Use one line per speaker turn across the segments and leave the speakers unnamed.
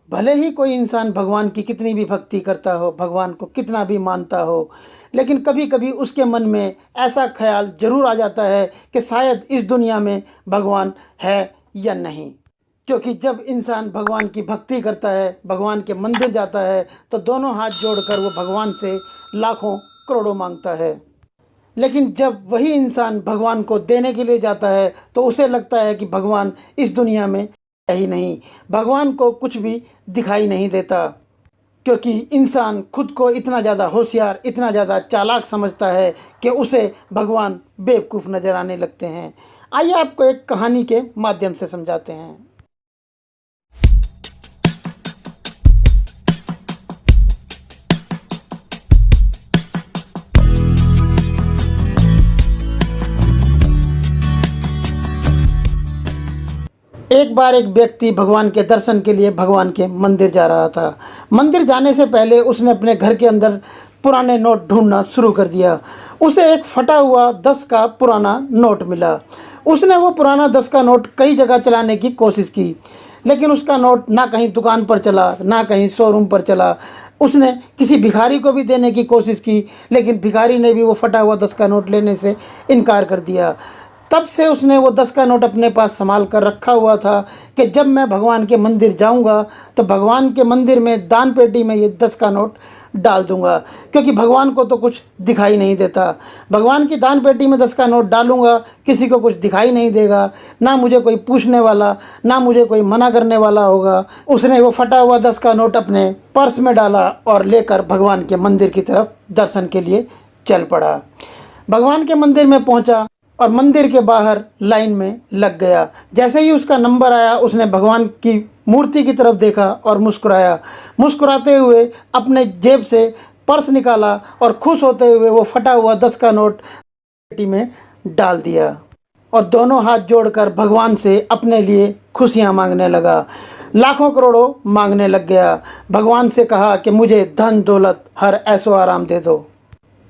भले ही कोई इंसान भगवान की कितनी भी भक्ति करता हो, भगवान को कितना भी मानता हो, लेकिन कभी-कभी उसके मन में ऐसा ख़्याल ज़रूर आ जाता है कि शायद इस दुनिया में भगवान है या नहीं। क्योंकि जब इंसान भगवान की भक्ति करता है, भगवान के मंदिर जाता है, तो दोनों हाथ जोड़कर वो भगवान से लाखों करोड़ों माँगता है। लेकिन जब वही इंसान भगवान को देने के लिए जाता है, तो उसे लगता है कि भगवान इस दुनिया में है ही नहीं, भगवान को कुछ भी दिखाई नहीं देता। क्योंकि इंसान खुद को इतना ज़्यादा होशियार, इतना ज़्यादा चालाक समझता है कि उसे भगवान बेवकूफ़ नज़र आने लगते हैं। आइए आपको एक कहानी के माध्यम से समझाते हैं। एक बार एक व्यक्ति भगवान के दर्शन के लिए भगवान के मंदिर जा रहा था। मंदिर जाने से पहले उसने अपने घर के अंदर पुराने नोट ढूंढना शुरू कर दिया। उसे एक फटा हुआ 10 का पुराना नोट मिला। उसने वो पुराना 10 का नोट कई जगह चलाने की कोशिश की, लेकिन उसका नोट ना कहीं दुकान पर चला, ना कहीं शोरूम पर चला। उसने किसी भिखारी को भी देने की कोशिश की, लेकिन भिखारी ने भी वो फटा हुआ 10 का नोट लेने से इनकार कर दिया। तब से उसने वो 10 का नोट अपने पास संभाल कर रखा हुआ था कि जब मैं भगवान के मंदिर जाऊंगा तो भगवान के मंदिर में दान पेटी में ये 10 का नोट डाल दूंगा, क्योंकि भगवान को तो कुछ दिखाई नहीं देता। भगवान की दान पेटी में 10 का नोट डालूंगा, किसी को कुछ दिखाई नहीं देगा, ना मुझे कोई पूछने वाला, ना मुझे कोई मना करने वाला होगा। उसने वो फटा हुआ 10 का नोट अपने पर्स में डाला और लेकर भगवान के मंदिर की तरफ दर्शन के लिए चल पड़ा। भगवान के मंदिर में पहुंचा और मंदिर के बाहर लाइन में लग गया। जैसे ही उसका नंबर आया, उसने भगवान की मूर्ति की तरफ देखा और मुस्कुराया। मुस्कुराते हुए अपने जेब से पर्स निकाला और खुश होते हुए वो फटा हुआ 10 का नोट पेटी में डाल दिया और दोनों हाथ जोड़कर भगवान से अपने लिए खुशियाँ मांगने लगा। लाखों करोड़ों मांगने लग गया। भगवान से कहा कि मुझे धन दौलत हर ऐशो आराम दे दो।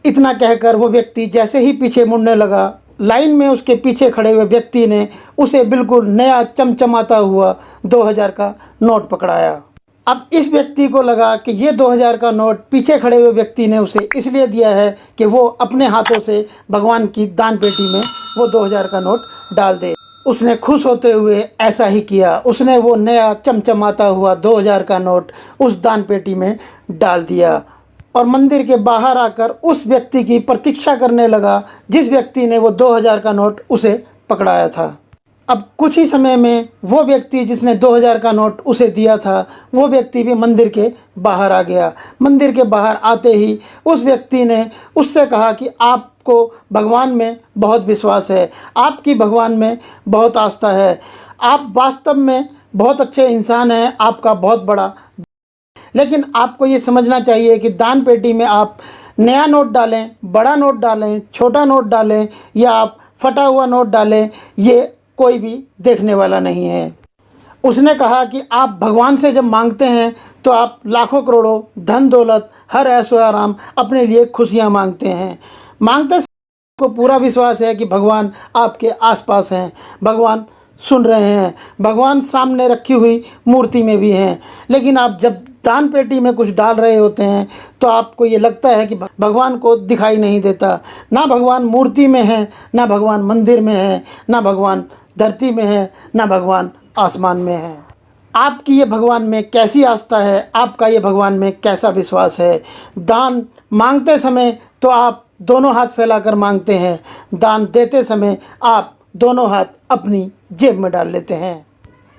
इतना कहकर वो व्यक्ति जैसे ही पीछे मुड़ने लगा, लाइन में उसके पीछे खड़े हुए व्यक्ति ने उसे बिल्कुल नया चमचमाता हुआ 2000 का नोट पकड़ाया। अब इस व्यक्ति को लगा कि ये 2000 का नोट पीछे खड़े हुए व्यक्ति ने उसे इसलिए दिया है कि वो अपने हाथों से भगवान की दान पेटी में वो 2000 का नोट डाल दे। उसने खुश होते हुए ऐसा ही किया। उसने वो नया चमचमाता हुआ 2000 का नोट उस दान पेटी में डाल दिया और मंदिर के बाहर आकर उस व्यक्ति की प्रतीक्षा करने लगा जिस व्यक्ति ने वो 2000 का नोट उसे पकड़ाया था। अब कुछ ही समय में वो व्यक्ति जिसने 2000 का नोट उसे दिया था, वो व्यक्ति भी मंदिर के बाहर आ गया। मंदिर के बाहर आते ही उस व्यक्ति ने उससे कहा कि आपको भगवान में बहुत विश्वास है, आपकी भगवान में बहुत आस्था है, आप वास्तव में बहुत अच्छे इंसान हैं, आपका बहुत बड़ा, लेकिन आपको ये समझना चाहिए कि दान पेटी में आप नया नोट डालें, बड़ा नोट डालें, छोटा नोट डालें या आप फटा हुआ नोट डालें, ये कोई भी देखने वाला नहीं है। उसने कहा कि आप भगवान से जब मांगते हैं तो आप लाखों करोड़ों धन दौलत हर ऐशो आराम अपने लिए खुशियाँ मांगते हैं। मांगते को पूरा विश्वास है कि भगवान आपके आसपास हैं, भगवान सुन रहे हैं, भगवान सामने रखी हुई मूर्ति में भी हैं। लेकिन आप जब दान पेटी में कुछ डाल रहे होते हैं तो आपको ये लगता है कि भगवान को दिखाई नहीं देता। ना भगवान मूर्ति में है, ना भगवान मंदिर में है, ना भगवान धरती में है, ना भगवान आसमान में है। आपकी ये भगवान में कैसी आस्था है, आपका ये भगवान में कैसा विश्वास है। दान मांगते समय तो आप दोनों हाथ फैलाकर मांगते हैं, दान देते समय आप दोनों हाथ अपनी जेब में डाल लेते हैं।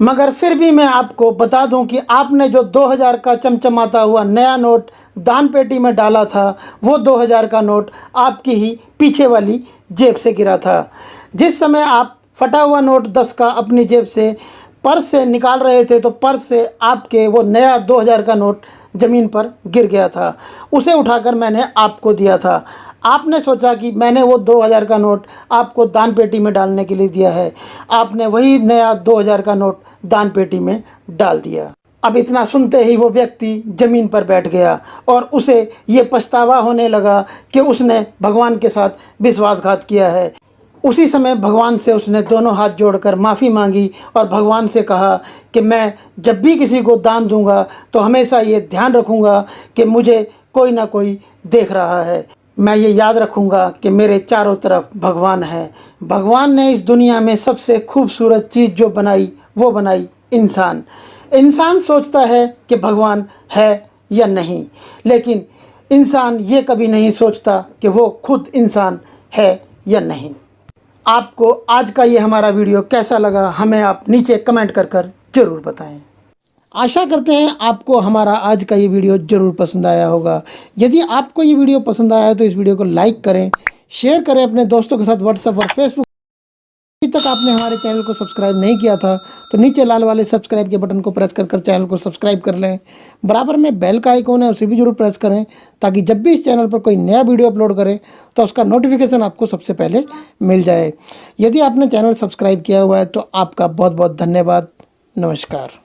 मगर फिर भी मैं आपको बता दूं कि आपने जो 2000 का चमचमाता हुआ नया नोट दान पेटी में डाला था, वो 2000 का नोट आपकी ही पीछे वाली जेब से गिरा था। जिस समय आप फटा हुआ नोट 10 का अपनी जेब से पर्स से निकाल रहे थे तो पर्स से आपके वो नया 2000 का नोट ज़मीन पर गिर गया था। उसे उठाकर मैंने आपको दिया था। आपने सोचा कि मैंने वो 2000 का नोट आपको दान पेटी में डालने के लिए दिया है। आपने वही नया 2000 का नोट दान पेटी में डाल दिया। अब इतना सुनते ही वो व्यक्ति ज़मीन पर बैठ गया और उसे ये पछतावा होने लगा कि उसने भगवान के साथ विश्वासघात किया है। उसी समय भगवान से उसने दोनों हाथ जोड़कर माफ़ी मांगी और भगवान से कहा कि मैं जब भी किसी को दान दूंगा तो हमेशा ये ध्यान रखूंगा कि मुझे कोई ना कोई देख रहा है। मैं ये याद रखूंगा कि मेरे चारों तरफ भगवान है। भगवान ने इस दुनिया में सबसे खूबसूरत चीज़ जो बनाई वो बनाई इंसान। इंसान सोचता है कि भगवान है या नहीं, लेकिन इंसान ये कभी नहीं सोचता कि वो खुद इंसान है या नहीं। आपको आज का ये हमारा वीडियो कैसा लगा हमें आप नीचे कमेंट कर ज़रूर बताएं। आशा करते हैं आपको हमारा आज का ये वीडियो ज़रूर पसंद आया होगा। यदि आपको ये वीडियो पसंद आया है तो इस वीडियो को लाइक करें, शेयर करें अपने दोस्तों के साथ व्हाट्सएप और फेसबुक। अभी तक आपने हमारे चैनल को सब्सक्राइब नहीं किया था तो नीचे लाल वाले सब्सक्राइब के बटन को प्रेस कर चैनल को सब्सक्राइब कर लें। बराबर में बेल का आइकॉन है, उसे भी जरूर प्रेस करें ताकि जब भी इस चैनल पर कोई नया वीडियो अपलोड करें तो उसका नोटिफिकेशन आपको सबसे पहले मिल जाए। यदि आपने चैनल सब्सक्राइब किया हुआ है तो आपका बहुत बहुत धन्यवाद। नमस्कार।